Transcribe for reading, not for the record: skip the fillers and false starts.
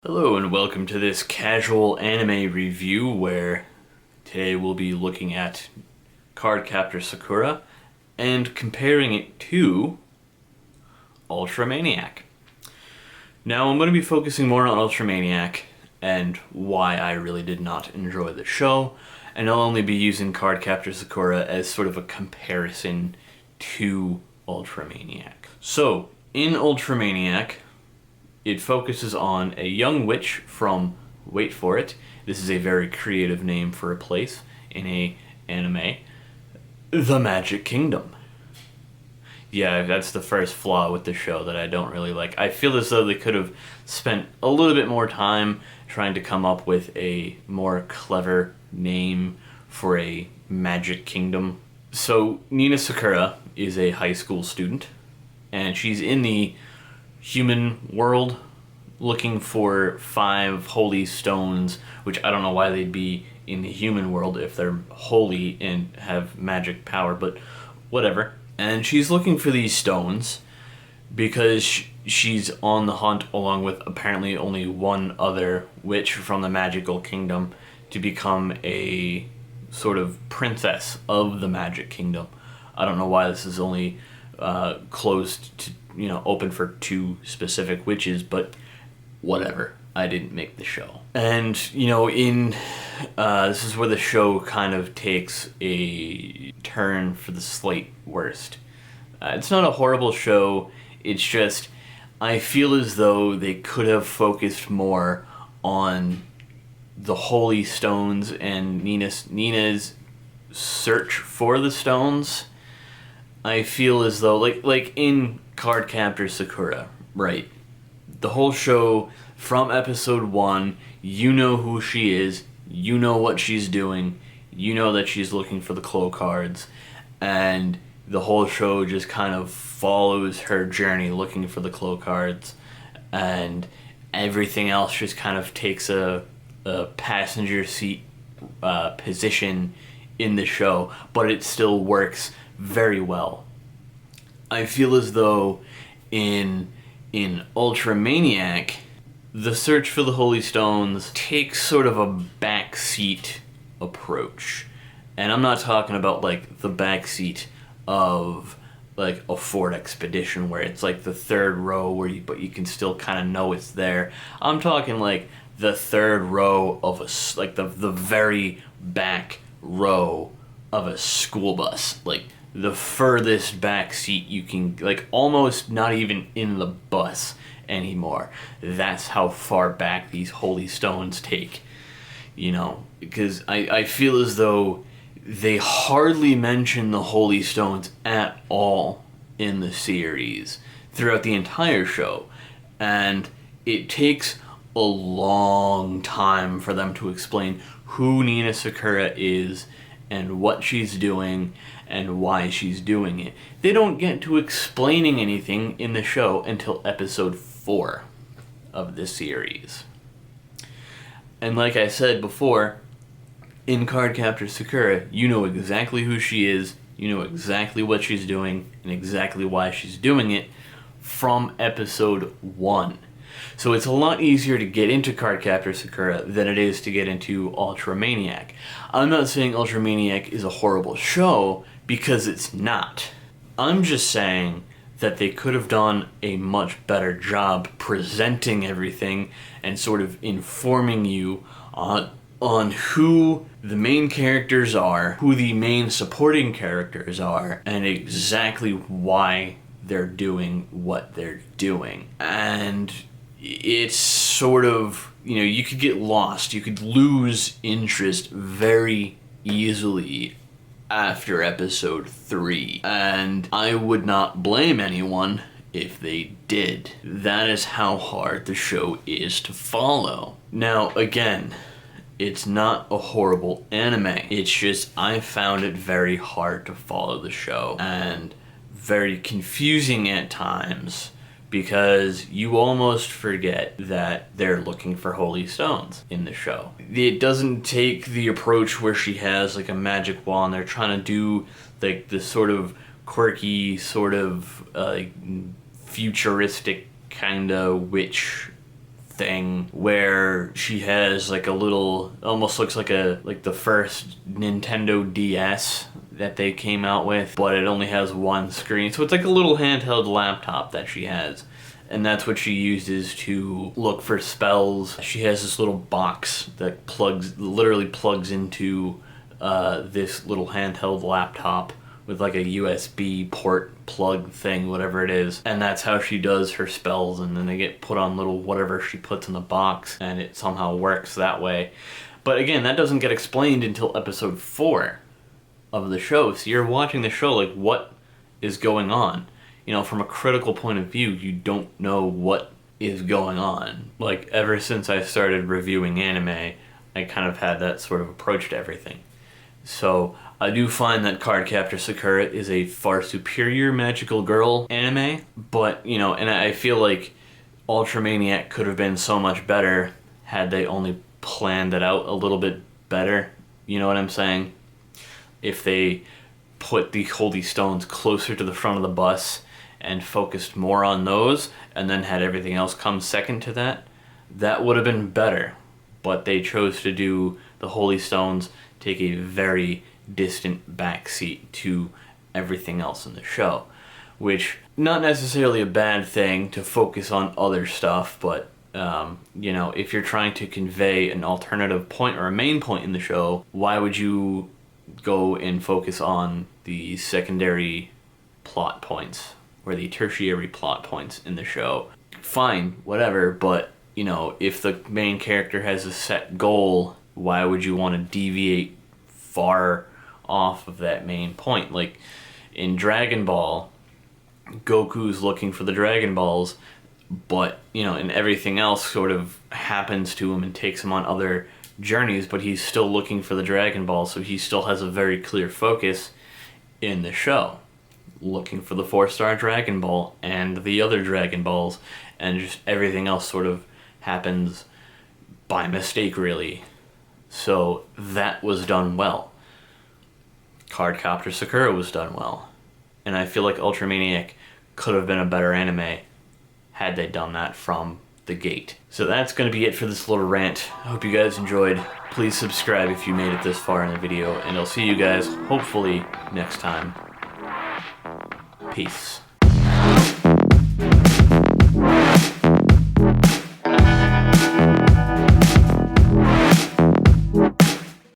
Hello and welcome to this casual anime review where today we'll be looking at Cardcaptor Sakura and comparing it to Maniac. Now I'm going to be focusing more on Maniac and why I really did not enjoy the show, and I'll only be using Cardcaptor Sakura as sort of a comparison to Maniac. So, in Maniac, it focuses on a young witch from, wait for it, this is a very creative name for a place in a anime, the Magic Kingdom. Yeah, that's the first flaw with the show that I don't really like. I feel as though they could have spent a little bit more time trying to come up with a more clever name for a Magic Kingdom. So, Nina Sakura is a high school student, and she's in the human world looking for 5 holy stones, which I don't know why they'd be in the human world if they're holy and have magic power, but whatever. And she's looking for these stones because she's on the hunt along with apparently only one other witch from the magical kingdom to become a sort of princess of the Magic Kingdom. I don't know why this is only closed to, open for 2 specific witches, but whatever. I didn't make the show. And, this is where the show kind of takes a turn for the slight worst. It's not a horrible show, it's just, I feel as though they could have focused more on the holy stones and Nina's search for the stones. I feel as though, like in Cardcaptor Sakura, right? The whole show, from episode 1, you know who she is, you know what she's doing, you know that she's looking for the claw cards, and the whole show just kind of follows her journey looking for the claw cards, and everything else just kind of takes a passenger seat position in the show, but it still works very well. I feel as though in Maniac, the search for the Holy Stones takes sort of a backseat approach. And I'm not talking about like the backseat of like a Ford Expedition where it's like the 3rd row but you can still kind of know it's there. I'm talking like the 3rd row of the very back row of a school bus, like the furthest back seat you can, like almost not even in the bus anymore. That's how far back these holy stones take, because I feel as though they hardly mention the holy stones at all in the series throughout the entire show, and it takes a long time for them to explain who Nina Sakura is and what she's doing and why she's doing it. They don't get to explaining anything in the show until episode 4 of the series. And like I said before, in Cardcaptor Sakura, you know exactly who she is, you know exactly what she's doing, and exactly why she's doing it from episode 1. So it's a lot easier to get into Cardcaptor Sakura than it is to get into Maniac. I'm not saying Maniac is a horrible show, because it's not. I'm just saying that they could have done a much better job presenting everything and sort of informing you on who the main characters are, who the main supporting characters are, and exactly why they're doing what they're doing. And it's sort of, you could get lost, you could lose interest very easily after episode 3, and I would not blame anyone if they did. That is how hard the show is to follow. Now, again, it's not a horrible anime, it's just I found it very hard to follow the show, and very confusing at times, because you almost forget that they're looking for holy stones in the show. It doesn't take the approach where she has like a magic wand. They're trying to do like this sort of quirky, sort of futuristic kind of witch thing where she has like a little, almost looks like the first Nintendo DS that they came out with, but it only has one screen. So it's like a little handheld laptop that she has. And that's what she uses to look for spells. She has this little box that literally plugs into this little handheld laptop with like a USB port plug thing, whatever it is. And that's how she does her spells, and then they get put on little whatever she puts in the box, and it somehow works that way. But again, that doesn't get explained until episode 4 of the show. So you're watching the show like, what is going on? You know, from a critical point of view, you don't know what is going on. Like, ever since I started reviewing anime, I kind of had that sort of approach to everything. So, I do find that Cardcaptor Sakura is a far superior magical girl anime, but, you know, and I feel like Ultramaniac could have been so much better had they only planned it out a little bit better. You know what I'm saying? If they put the Holy Stones closer to the front of the bus and focused more on those, and then had everything else come second to that, that would have been better. But they chose to do the Holy Stones take a very distant backseat to everything else in the show, which, not necessarily a bad thing to focus on other stuff, but you know, if you're trying to convey an alternative point or a main point in the show, why would you go and focus on the secondary plot points or the tertiary plot points in the show? Fine, whatever, but, you know, if the main character has a set goal, why would you want to deviate far off of that main point? Like, in Dragon Ball, Goku's looking for the Dragon Balls, but, you know, and everything else sort of happens to him and takes him on other journeys, but he's still looking for the Dragon Ball, so he still has a very clear focus in the show. Looking for the 4-star Dragon Ball and the other Dragon Balls, and just everything else sort of happens by mistake, really. So that was done well. Cardcaptor Sakura was done well. And I feel like Ultramaniac could have been a better anime had they done that from the gate. So that's going to be it for this little rant. I hope you guys enjoyed. Please subscribe if you made it this far in the video, and I'll see you guys hopefully next time. Peace.